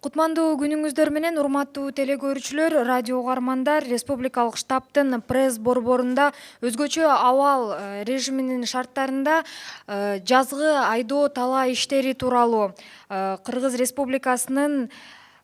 Кутмандуу күнүңүздөр менен урматтуу телекөрүүчүлөр, радио угармандар, республикалык штабтын пресс борборунда өзгөчө абал режиминин шарттарында жазгы айдоо талаа иштери тууралуу Кыргыз Республикасынын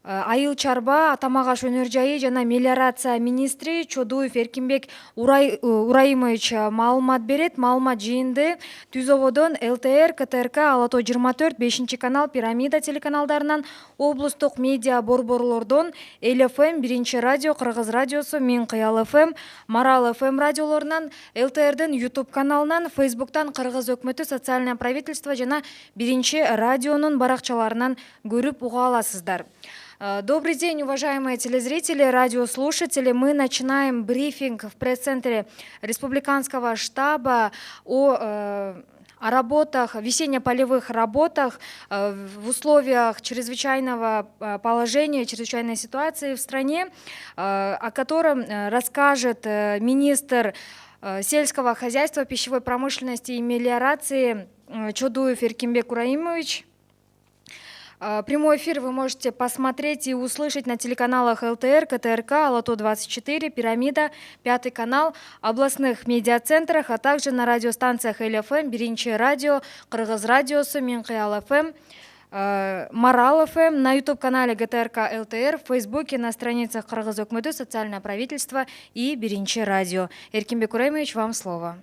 Айыл чарба, Атамак аш өнөр жайы жана мелиорация министри Чодуев Эркинбек Ураимович маалымат берет. Маалымат жыйынды Түзободон ЛТР, КТРК, Ала Тоо 24, 5 канал, Пирамида телеканалдарынан, облустук медиа борборлордон Эл ФМ, 1 радио, Кыргыз радиосу, Мен Кыял ФМ, Марал ФМ радиолорунан, ЛТРдин YouTube каналынан, Фейсбуктан Кыргыз өкмөтү социальное правительство жана 1 радионун баракчаларынан көрүп уга аласыздар. Добрый день, уважаемые телезрители, радиослушатели. Мы начинаем брифинг в пресс-центре Республиканского штаба о работах, весенне-полевых работах в условиях чрезвычайного положения, чрезвычайной ситуации в стране, о котором расскажет министр сельского хозяйства, пищевой промышленности и мелиорации Чодуев Эркинбек Ураимович. Прямой эфир вы можете посмотреть и услышать на телеканалах ЛТР, КТРК, Ала Тоо 24, Пирамида, 5 канал, областных медиацентрах, а также на радиостанциях Эл ФМ, 1 радио, Кыргыз радиосу, Мен Кыял ФМ, Марал ФМ, на YouTube-канале ГТРК ЛТР, в Фейсбуке, на страницах Кыргыз өкмөтү, социальное правительство и 1 радио. Эркинбек Ураимович, вам слово.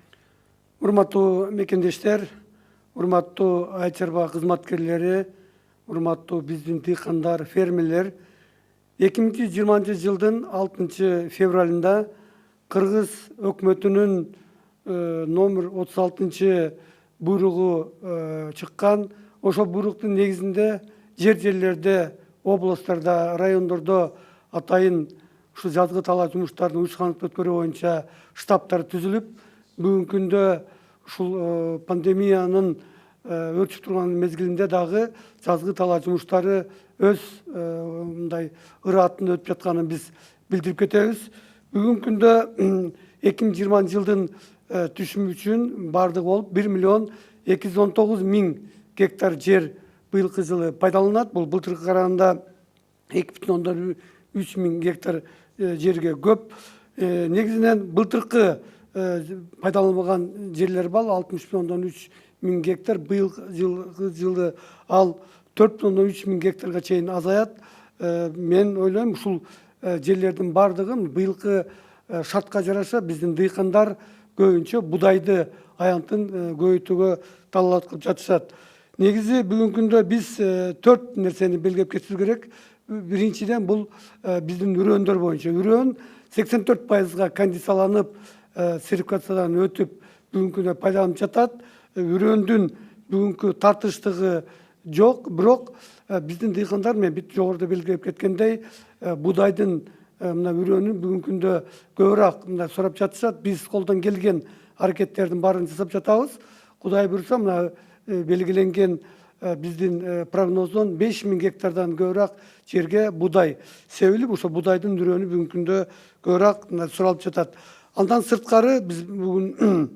Урматтуу мекендештер, урматтуу Айыл чарба кызматкерлери, урматтуу биздин дыйкандар, фермерлер, 2020 жылдын 6 февралында Кыргыз өкмөтүнүн номер 36 буйругу чыккан. Ошол буйруктун негизинде жерлерде, областтарда, райондордо атайын ушу жазгы талаа жумуштарын уюшкандыкты өткөрүү боюнча штабтар түзүлүп, бүгүнкү күндө ушул пандемиянын өрчүп турган мезгилинде дагы жазгы талаа жумуштары өз мындай ыраатын өтүп жатканын биз билдирип кетебиз. Бүгүнкү күндө 2020 жылдын түшүмү үчүн бардыгы болуп 1.219.000 гектар жер быйылкы жылы пайдаланат. Бул былтыркыга караганда 2.3 гектар жерге көп. Негизинен былтыркы пайдаланбаган жерлер бар, 60.3 гектар, быйылкы жылы ал 4.3 гектарга чейин азаят. Мен ойлойм, ушул жерлердин бардыгын быйылкы шартка жараша биздин дыйкандар көбүнчө будайды аянтын көбөйтүүгө талап кылып жатышат. Негизи бүгүнкү күндө биз 4 нерсени белгилеп кетишибиз керек. Биринчиден бул биздин үрөөндөр боюнча. Үрөөн 84%га кондицияланып, сертификациядан өтүп, бүгүнкү күндө пайдаланып жатат. Үрөөндүн бүгүнкү тартыштыгы жок, бирок биздин дыйкандар, мен бит жогоруда белгилеп кеткендей, будайдын мына үрөөнүн бүгүнкү күндө көбүрөөк мына сурап жатышат. Биз колдон келген аракеттердин баарын жасап жатабыз. Кудай буйруса, мына белгиленген биздин прогноздон 5000 гектардан көбүрөөк жерге будай себилип, ошо будайдын үрөөнү бүгүнкү күндө көбүрөөк суралып жатат. Андан сырткары биз бүгүн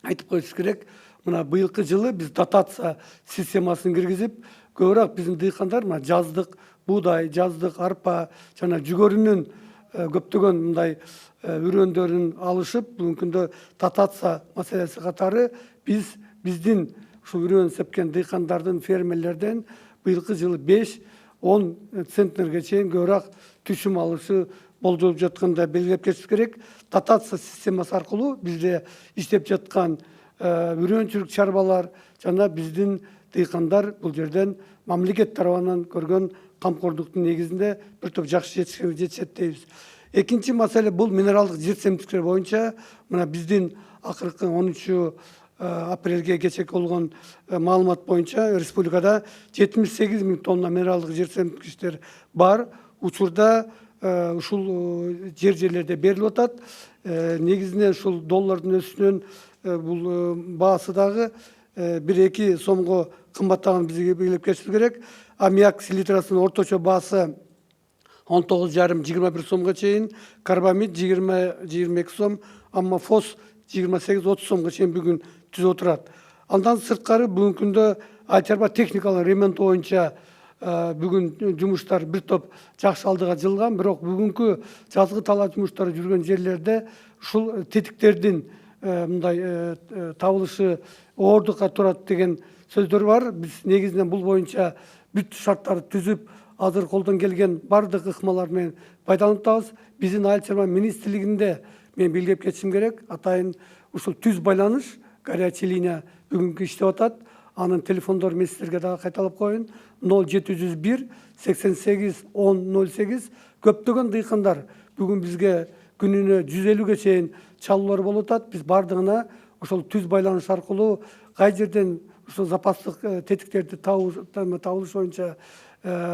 айтып коюш керек. Мына быйылкы жылы биз дотация системасын киргизип, көбүрөөк биздин дыйкандар мына жаздык будай, жаздык арпа жана жүгөрүнүн көптөгөн мындай үрөөндөрүн алышып, бүгүнкү күндө дотация маселеси катары биздин ушул үрөөн сепкен дыйкандардын, фермерлерден быйылкы жылы 5-10 центнерге чейин көбүрөөк түшүм алышы болжолуп жатканда белгилеп кетиш керек. Дотация системасы аркылуу бизде иштеп жаткан үрөөнчүлүк чарбалар жана биздин дыйкандар бул жерден мамлекет тарабынан көргөн камкордуктун негизинде бир топ жакшы жетишет дейбиз. Экинчи маселе бул минералдык жер семтиктер боюнча. Мына биздин акыркы 13 апрелге кечеки болгон маалымат боюнча республикада 78 000 тонна минералдык жер семткичтер бар. Учурда ушул жерлерде берилип атат. Негизинен ушул доллардын өсүүнөн бул баасы дагы 1-2 сомго кымбаттаган бизге белгилеп кетишибиз керек. Аммиак селитрасынын орточо баасы 19,5-21 сомго чейин, карбамид 20-22 сом, аммофос 28-30 сомго чейин бүгүн түзүп отурат. Андан сырткары бүгүнкү күндө Айыл чарба техникалык ремонт боюнча бүгүн жумуштар бир топ жакшы алдыга жылган, бирок бүгүнкү жазгы талаа жумуштары жүргөн жерлерде ушул тетиктердин мындай табылышы оордукка турат деген сөздөр бар. Биз негизинен бул боюнча бүт шарттарды түзүп, азыр колдон келген бардык ыкмалар менен пайдаланып атабыз. Биздин Айыл чарба министрлигинде мен белгилеп кетишим керек, атайын ушул түз байланыш горячий линия бүгүнкү иштеп атат. Анын телефондорун мен сиздерге дагы кайталап коеюн: 0701 88 1008. Көптөгөн дыйкандар бүгүн бизге күнүнө 150ге чейин чалуулар болуп атат. Биз бардыгына ошол түз байланыш аркылуу кай жерден ушул запастык тетиктерди табылыш боюнча,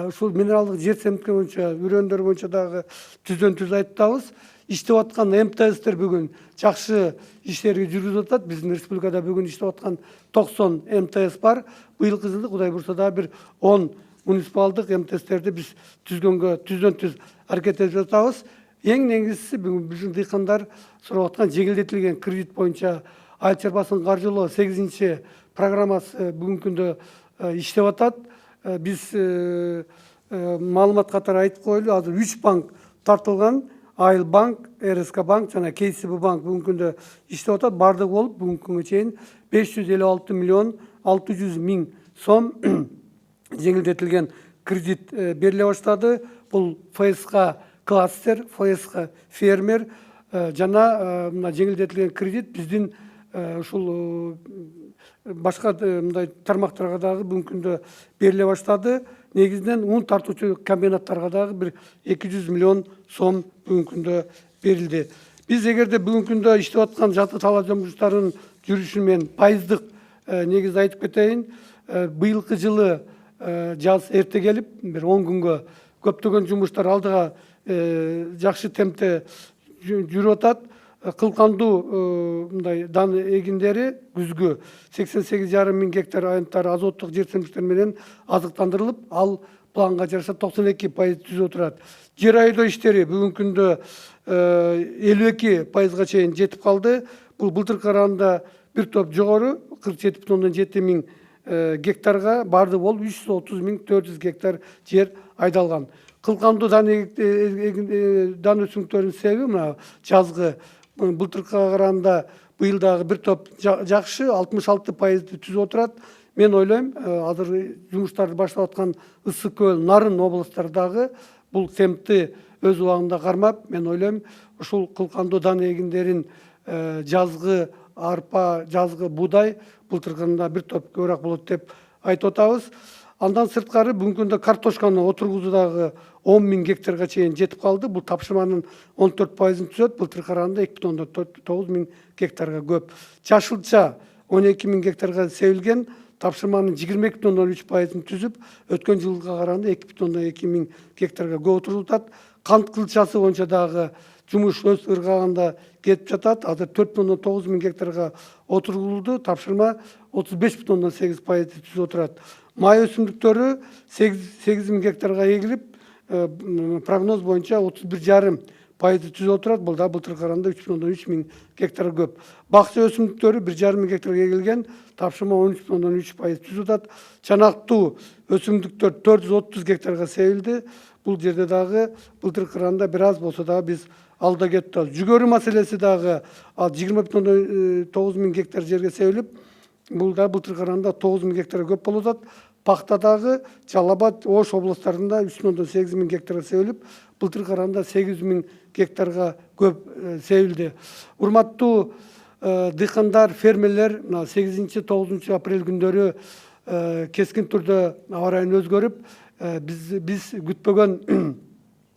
ушул минералдык жер семтке боюнча, үрөндөр боюнча дагы түздөн түз айтабыз. Иштеп аткан МТСтер бүгүн жакшы иштерди жүргүзүп атат. Биздин республикада бүгүн иштеп аткан 90 МТС бар. Быйылкы жылы Кудай бурса дагы бир 10 муниципалдык МТСтерди биз түзгөнгө түздөн түз аракет этип жатабыз. Эң негизгиси бүгүн биздин дыйкандар сурап аткан жеңилдетилген кредит боюнча айыл чарбасын каржылоо 8 программасы бүгүнкү күндө иштеп атат. Биз маалымат катары айтып коелу, азыр 3 банк тартылган: Айыл банк, РСК банк жана КСБ банк бүгүнкү күндө иштеп атат. Бардыгы болуп бүгүнкү күнгө чейин 556 миллион 600 миң сом жеңилдетилген кредит бериле баштады. Бул ФСК кластер, ФСК фермер жана мына жеңилдетилген кредит биздин ушул башка мындай тармактарга дагы бүгүнкү күндө бериле баштады. Негизинен ун тартуучу комбинаттарга дагы бир 200 миллион сом бүгүнкү күндө берилди. Биз эгерде бүгүнкү күндө иштеп аткан жаты талаа жумуштарынын жүрүшүн мен пайыздык негизде айтып кетейин. Быйылкы жылы жаз эрте келип, бир 10 күнгө көптөгөн жумуштар алдыга жакшы темпте жүрүп атат. Кылкандуу мындай дан эгиндери күзгү 88,5 миң гектар аянттар азоттук жер семтиктер менен азыктандырылып, ал планга жараша 92% түзүп отурат. Жер айдоо иштери бүгүнкү күндө 52%га чейин жетип калды. Бул былтыркы караганда бир топ жогору 47,7 миң гектарга барды болуп 330 миң 400 гектар жер айдалган. Кылкандуу дан өсүмдүктөрүнүн себеби мына жазгы былтыркыга караганда быйыл дагы бир топ жакшы 66% түзүп отурат. Мен ойлойм, азыр жумуштарды баштап аткан Ысык Көл, Нарын областтардагы бул темпти өз убагында кармап, мен ойлойм, ушул кылкандуу дан эгиндерин жазгы арпа, жазгы буудай былтыркыдан бир топ көбүрөөк болот деп айтып атабыз. Андан сырткары бүгүнкү күндө картошканы отургузуу дагы 10 миң гектарга чейин жетип калды. Бул тапшырманын 14%-ын түзөт. Былтыркы караганда 2,9 миң гектарга көп. Жашылча 12 миң гектарга себилген, тапшырманын 22,3%-ын түзүп, өткөн жылга караганда 2,2 миң гектарга көп отурулуп атат. Кант кылчасы боюнча дагы жумуш өз ыргагында кетип жатат. Азыр 4,9 миң гектарга отурулду. Тапшырма 35,8% түзүп отурат. Май өсүмдүктөрү 8 миң гектарга эгилип, прогноз боюнча 31,5% түзүп отурат. Бул да былтыркы караганда 3,3 миң гектарга көп. Бакча өсүмдүктөрү 1,5 миң гектарга эгилген, тапшырма 13,3% түзүп атат. Чанактуу өсүмдүктөр 430 гектарга себилди. Бул жерде дагы былтыркы караганда бир аз болсо дагы биз алда кетип атабыз. Жүгөрү маселеси дагы 20,9 миң гектар жерге себилип, бул да былтыркы караганда 9 миң гектарга көп болуп атат. Пакта дагы Жалал Абад, Ош областарында 3,8 миң гектарга себилип, былтыркы караганда 8 миң гектарга көп себилди. Урматтуу дыйкандар, фермерлер, 8-9 апрель күндөрү кескин түрдө аба ырайы өзгөрүп, биз күтпөгөн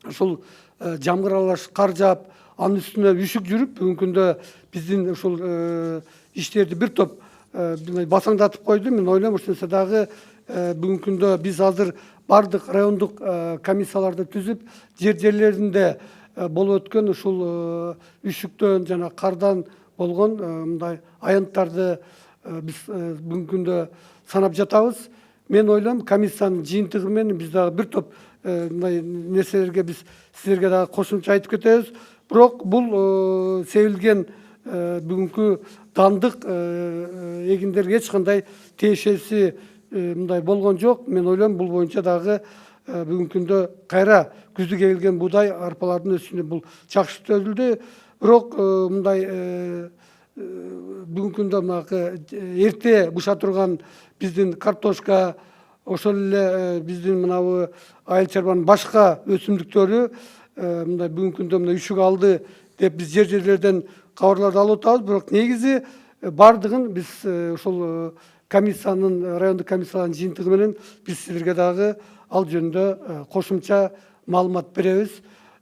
ушул жамгыр аралаш кар жаап, анын үстүнө үшүк жүрүп, бүгүнкү күндө биздин ушул иштерди бир топ басаңдатып койду. Мен ойлойм, ошол нерсе дагы бүгүнкү күндө биз азыр бардык райондук комиссияларды түзүп, жерлеринде болуп өткөн ушул үшүктөн жана кардан болгон мындай аянттарды биз бүгүнкү күндө санап жатабыз. Мен ойлойм, комиссиянын жыйынтыгы менен биз дагы бир топ мындай нерселерге биз силерге дагы кошумча айтып кетебиз. Бирок бул себилген бүгүнкү дандык эгиндерге эч кандай тиешеси мындай болгон жок. Мен ойлойм бул боюнча дагы бүгүнкү күндө кайра күздү келген буудай арпалардын өсүшүнө бул жакшы төзүлдү. Бирок мындай бүгүнкү күндө эрте бушап турган биздин картошка, ошол эле биздин мынабу айыл чарбанын башка өсүмдүктөрү мындай бүгүнкү күндө мына үшүк алды деп биз жерлерден кабарларды алып атабыз. Бирок негизи бардыгын биз ушул комиссиянын, райондук комиссиянын жыйынтыгы менен биз силерге дагы ал жөнүндө кошумча маалымат беребиз.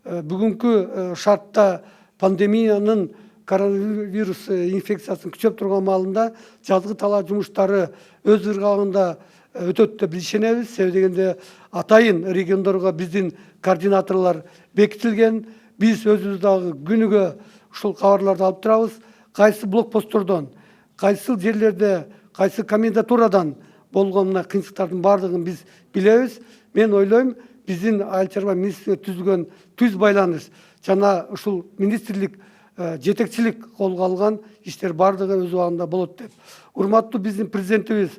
Бүгүнкү шартта пандемиянын коронавирус инфекциясынын күчөп турган маалында жазгы талаа жумуштары өз ыргагында өтөт деп биз ишенебиз. Себеби дегенде атайын региондорго биздин координаторлор бекитилген. Биз өзүбүз дагы күнүгө ушул кабарларды алып турабыз. Кайсы блокпосттордон, кайсы жерлерде, кайсы комендатурадан болгон мына кыйынчылыктардын баардыгын биз билебиз. Мен ойлойм, биздин айыл чарба министрлиги түзүлгөн түз байланыш жана ушул министрлик жетекчилик колго алган иштер баардыгы өз убагында болот деп. Урматтуу биздин президентибиз,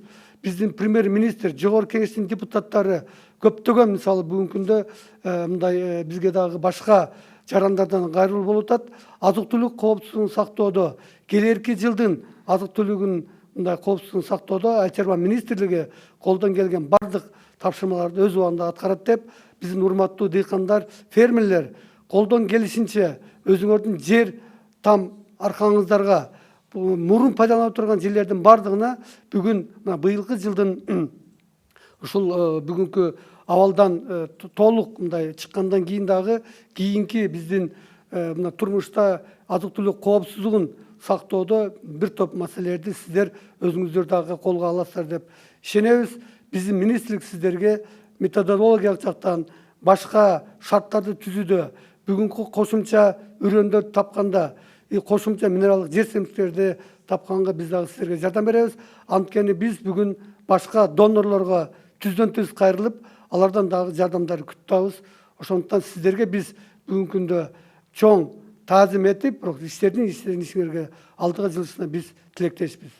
биздин премьер-министр, жогорку кеңештин депутаттары көптөгөн мисалы бүгүнкү күндө мындай бизге дагы башка жарандардан кайрылуу болуп атат. Азык-түлүк коопсуздугун сактоодо, келерки жылдын азык-түлүгүн мындай коопсуздугун сактоодо айыл чарба министрлиги колдон келген бардык тапшырмаларды өз убагында аткарат деп, биздин урматтуу дыйкандар, фермерлер колдон келишинче өзүңөрдүн жер там аркаңыздарга мурун пайдаланып турган жерлердин бардыгына бүгүн быйылкы жылдын ушул бүгүнкү абалдан толук мындай чыккандан кийин дагы кийинки биздин мына турмушта азык-түлүк коопсуздугун сактоодо бир топ маселелерди сиздер өзүңүздөр дагы колго аласыздар деп ишенебиз. Биздин министрлик сиздерге методологиялык жактан башка шарттарды түзүүдө, бүгүнкү кошумча үрөндөрдү тапканда, кошумча минералдык жер семиздиктерди тапканга биз дагы сиздерге жардам беребиз. Анткени биз бүгүн башка донорлорго түздөн түз кайрылып, алардан дагы жардамдар күтүп атабыз. Ошондуктан сиздерге биз бүгүнкү күндө чоң таазим этип, бирок ишиңерге алдыга жылышына биз тилектешпиз.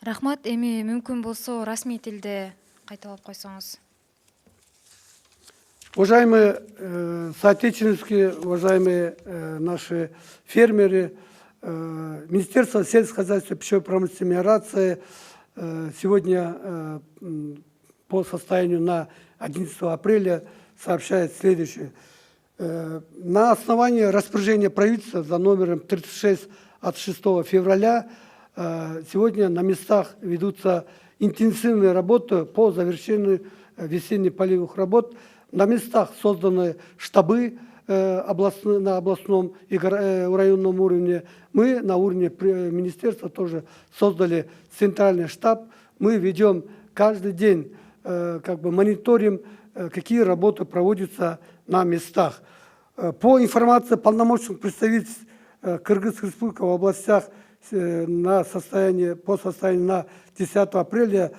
Рахмат. Эми мүмкүн болсо расмий тилде кайталап койсоңуз. Уважаемые соотечественники, уважаемые наши фермеры, Министерство сельского хозяйства, пищевой промышленности и мелиорации сегодня по состоянию на 11 апреля сообщает следующее. На основании распоряжения правительства за номером 36 от 6 февраля сегодня на местах ведутся интенсивные работы по завершению весенне-полевых работ. На местах созданы штабы на областном и районном уровне. Мы на уровне министерства тоже создали центральный штаб. Мы ведем каждый день, мониторим, какие работы проводятся на местах. По информации полномочных представительств Кыргызской республики в областях по состоянию на 10 апреля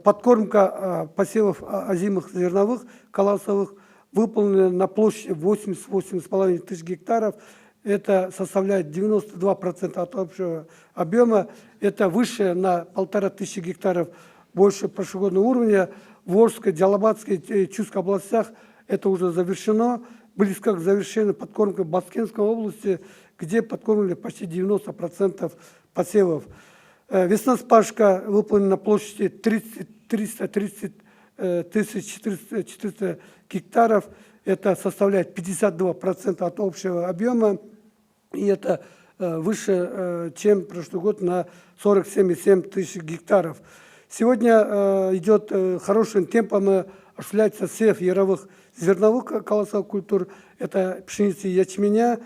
подкормка посевов озимых зерновых колосовых выполнена на площади 88,5 тысяч гектаров. Это составляет 92% от общего объема. Это выше на 1500 гектаров больше прошлогоднего уровня. В Волжской, Джалабадской и Чувской областях это уже завершено. Близко к завершению подкормка в Баскенской области, где подкормили почти 90% посевов. Весна-спашка выполнена на площади 330 400 гектаров. Это составляет 52% от общего объема. И это выше, чем прошлый год на 47,7 тысяч гектаров. Сегодня идет хорошим темпом осуществляется сев яровых зерновых колосовых культур. Это пшеницы и ячменя.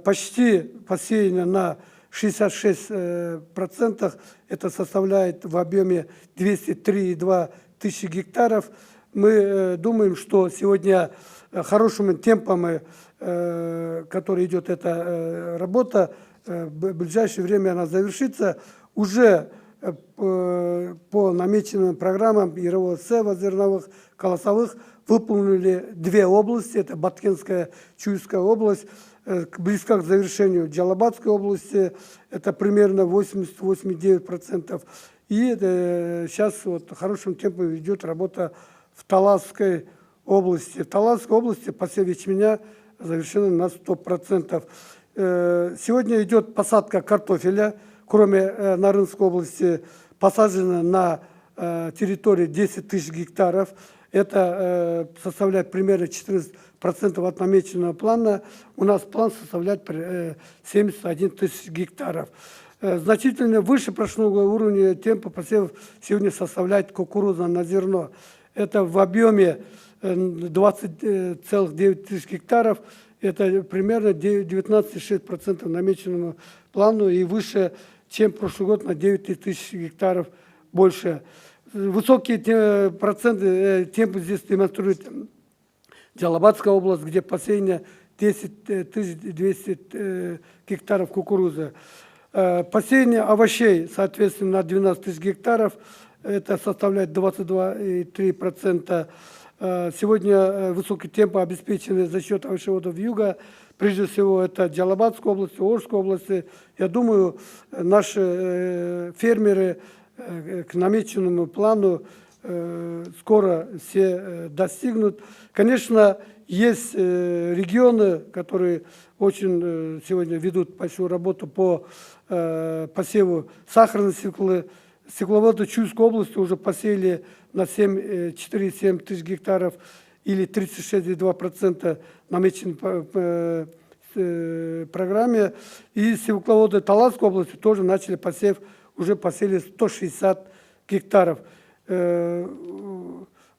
Почти посеяно на 66%. Это составляет в объеме 203,2 тысячи гектаров. Мы думаем, что сегодня хорошим темпом, который идет эта работа, в ближайшее время она завершится. Уже по намеченным программам ярового сева зерновых колосовых выполнили две области. Это Баткенская, Чуйская область. Близко к завершению Джалабадской области. Это примерно 88,9%. И сейчас вот хорошим темпом идет работа в Таласской области. В Таласской области посев ячменя завершена на 100%. Сегодня идет посадка картофеля, кроме Нарынской области, посажено на территории 10 тысяч гектаров. Это составляет примерно 14% от намеченного плана. У нас план составляет 71 тысяч гектаров. Значительно выше прошлого уровня темпа посевов сегодня составляет кукуруза на зерно. Это в объеме 20,9 тысяч гектаров. Это примерно 19,6% намеченному плану и выше, чем прошлый год на 9 тысяч гектаров больше. Высокие темпы здесь демонстрирует Джалабадская область, где посеяно 10 200 гектаров кукурузы. Посеяние овощей, соответственно, на 12 тысяч гектаров, это составляет 22,3%. Сегодня высокие темпы обеспечены за счет овощеводов юга. Прежде всего, это Джалабадской области, Орской области. Я думаю, наши фермеры к намеченному плану скоро все достигнут. Конечно, есть регионы, которые очень сегодня ведут большую работу по посеву сахарной свеклы. Свекловоды Чуйской области уже посеяли на 4,7 тысяч гектаров или 36,2% намечены по программе. И свекловоды Таласской области тоже начали посев, уже посеяли 160 гектаров.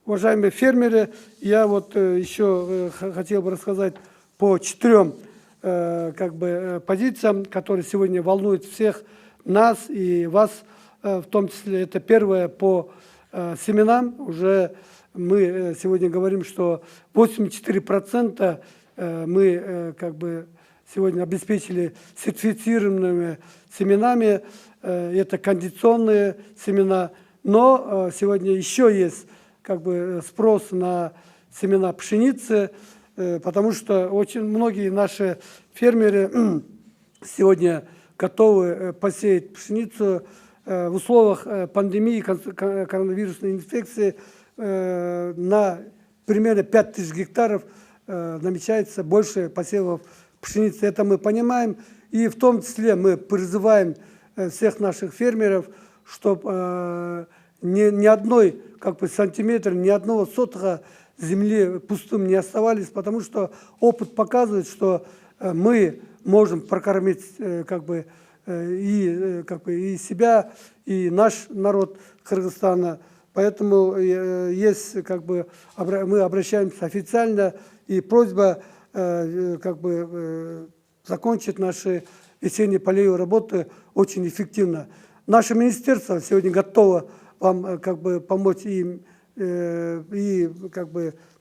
Уважаемые фермеры, я вот еще хотел бы рассказать по 4 позициям, которые сегодня волнуют всех нас и вас, в том числе. Это первое по семенам. Уже мы сегодня говорим, что 84% мы сегодня обеспечили сертифицированными семенами. Это кондиционные семена. Но сегодня еще есть спрос на семена пшеницы, потому что очень многие наши фермеры сегодня готовы посеять пшеницу в условиях пандемии коронавирусной инфекции. На примерно 5 тысяч гектаров намечается больше посевов пшеницы. Это мы понимаем. И в том числе мы призываем всех наших фермеров, чтобы ни одной сантиметра, ни одного сотого земли пустым не оставались, потому что опыт показывает, что мы можем прокормить и себя, и наш народ Кыргызстана. Поэтому мы обращаемся официально, и просьба закончить наши весенние полевые работы очень эффективно. Наше министерство сегодня готово вам помочь им и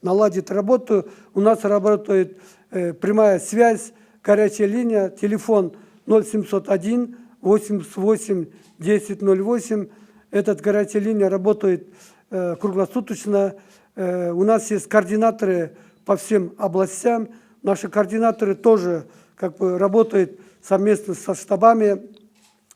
наладить работу. У нас работает прямая связь, горячая линия, телефон 0701 88 1008. Эта горячая линия работает круглосуточно. У нас есть координаторы по всем областям. Наши координаторы тоже работают совместно со штабами.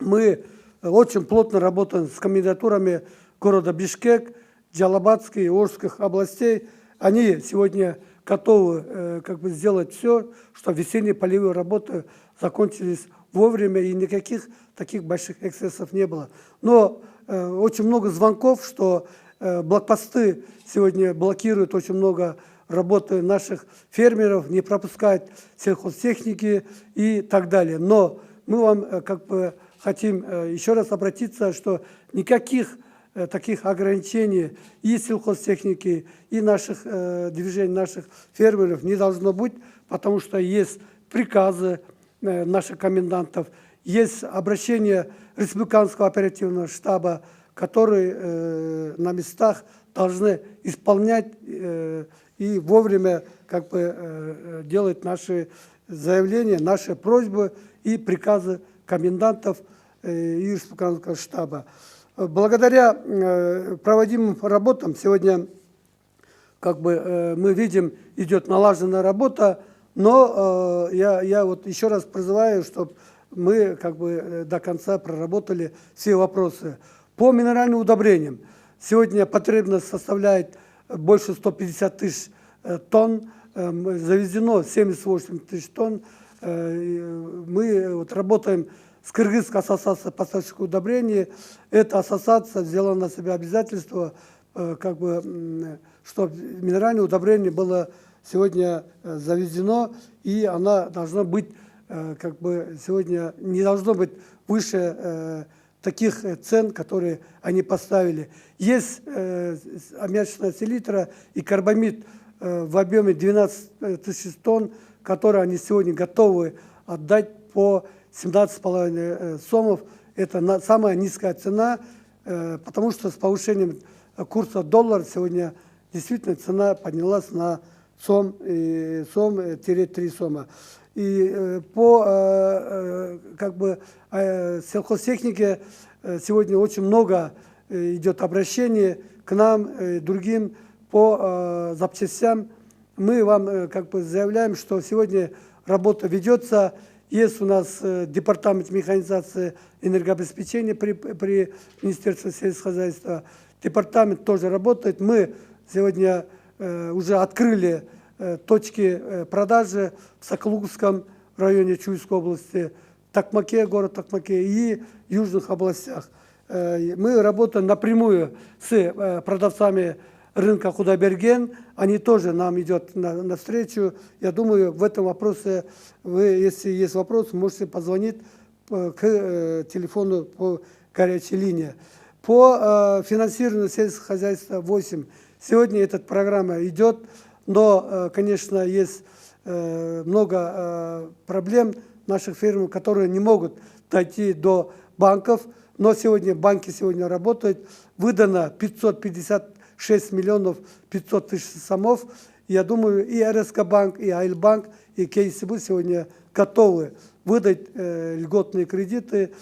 Мы очень плотно работаем с комендатурами города Бишкек, Джалабадской и Орских областей. Они сегодня готовы сделать все, чтобы весенние полевые работы закончились вовремя и никаких таких больших эксцессов не было. Но очень много звонков, что блокпосты сегодня блокируют очень много работы наших фермеров, не пропускают сельхозтехники и так далее. Но мы вам хотим еще раз обратиться, что никаких таких ограничений и сельхозтехники, и наших движений, наших фермеров не должно быть, потому что есть приказы наших комендантов, есть обращение Республиканского оперативного штаба, которые на местах должны исполнять и вовремя делать наши заявления, наши просьбы и приказы комендантов и Республиканского штаба. Благодаря проводимым работам сегодня мы видим, идет налаженная работа, но я вот еще раз призываю, чтобы мы до конца проработали все вопросы. По минеральным удобрениям. Сегодня потребность составляет больше 150 тысяч тонн, завезено 78 тысяч тонн. Мы вот работаем с Кыргызской ассоциацией поставщиков удобрений. Эта ассоциация взяла на себя обязательство, чтобы минеральное удобрение было сегодня завезено, и она должна быть, сегодня не должно быть выше таких цен, которые они поставили. Есть аммиачная селитра и карбамид в объеме 12 тысяч тонн, которые они сегодня готовы отдать по 17,5 сомов. Это самая низкая цена, потому что с повышением курса доллара сегодня действительно цена поднялась на сом-3 сома. И по сельхозтехнике сегодня очень много идет обращений к нам, другим по запчастям. Мы вам заявляем, что сегодня работа ведется. Есть у нас департамент механизации энергообеспечения при Министерстве сельского хозяйства. Департамент тоже работает. Мы сегодня уже открыли точки продажи в Соколукском районе Чуйской области, Токмаке, город Токмаке и южных областях. Мы работаем напрямую с продавцами рынка Худайберген. Они тоже нам идут навстречу. Я думаю, в этом вопросе вы, если есть вопрос, можете позвонить к телефону по горячей линии. По финансированию сельского хозяйства 8. Сегодня эта программа идет, но, конечно, есть много проблем наших фермеров, которые не могут дойти до банков. Но сегодня банки работают. Выдано 556 миллионов 500 тысяч сомов. Я думаю, и РСК банк, и Айльбанк, и КСБ сегодня готовы выдать льготные кредиты,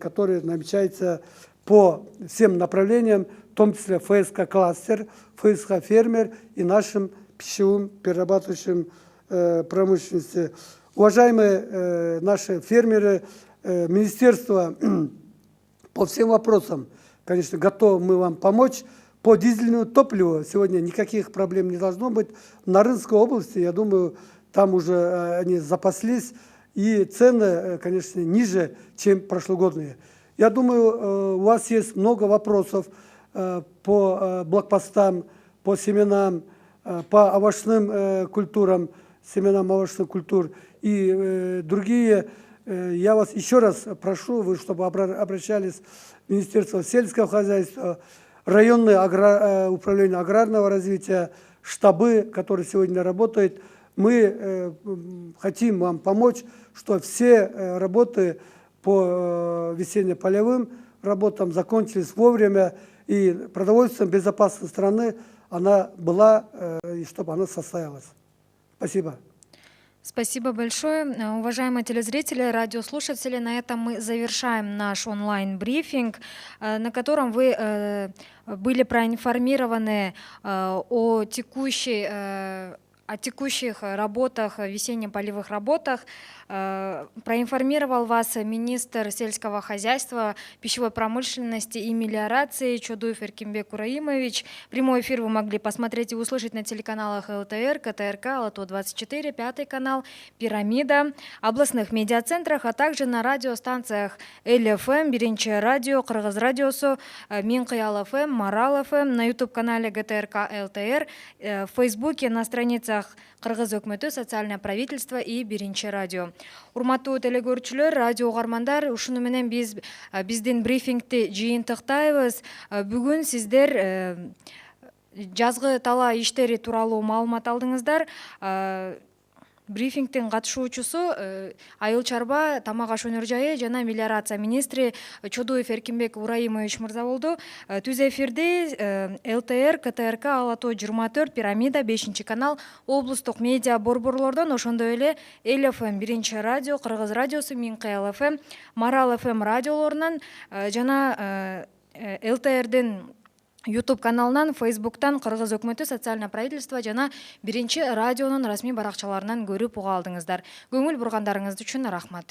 которые намечаются по всем направлениям, в том числе ФСК кластер, ФСК фермер и нашим пищевым перерабатывающим промышленности. Уважаемые наши фермеры, министерство по всем вопросам, конечно, готово мы вам помочь. По дизельному топливу сегодня никаких проблем не должно быть. На Рынской области, я думаю, там уже они запаслись, и цены, конечно, ниже, чем прошлогодние. Я думаю, у вас есть много вопросов по блокпостам, по семенам, по овощным культурам, семенам овощных культур и другие. Я вас еще раз прошу, чтобы обращались в Министерство сельского хозяйства, районное управление аграрного развития, штабы, которые сегодня работают. Мы хотим вам помочь, что все работы по весенне-полевым работам закончились вовремя, и продовольственная безопасность страны она была, и чтобы она состоялась. Спасибо. Спасибо большое. Уважаемые телезрители, радиослушатели, на этом мы завершаем наш онлайн-брифинг, на котором вы были проинформированы о текущих работах, весенне-полевых работах. Проинформировал вас министр сельского хозяйства, пищевой промышленности и мелиорации Чодуев Эркинбек Ураимович. Прямой эфир вы могли посмотреть и услышать на телеканалах ЛТР, КТРК, Лото-24, 5 канал, Пирамида, областных медиацентрах, а также на радиостанциях ЛФМ, Биринчи радио, Кыргыз радиосу, Минкыял ФМ, Марал ФМ, на YouTube-канале ГТРК ЛТР, в Фейсбуке, на страницах Кыргыз өкмөтү, социальное правительство и Биринчи радио. Урматтуу телекөрүүчүлөр, радио угармандар, ушуну менен биздин брифингти жыйынтыктайбыз. Бүгүн сиздер жазгы талаа иштери тууралуу маалымат алдыңыздар. Брифингтин катышуучусу Айыл чарба, тамак аш өнөр жайы жана мелиорация министри Чодуев Эркинбек Ураимович мырза болду. Түз эфирде ЛТР, КТРК, Алато-24, Пирамида, 5 канал, облустук медиа борборлордон, ошондой эле ЛФМ, Биринчи радио, Кыргыз радиосу, Минкыял ФМ, Марал ФМ радиолорунан жана ЛТРдин YouTube каналынан, Facebooktан Кыргыз өкмөтү, социальное правительство жана Биринчи радионун расмий баракчаларынан көрүп уга алдыңыздар. Көңүл бургандарыңыз үчүн рахмат.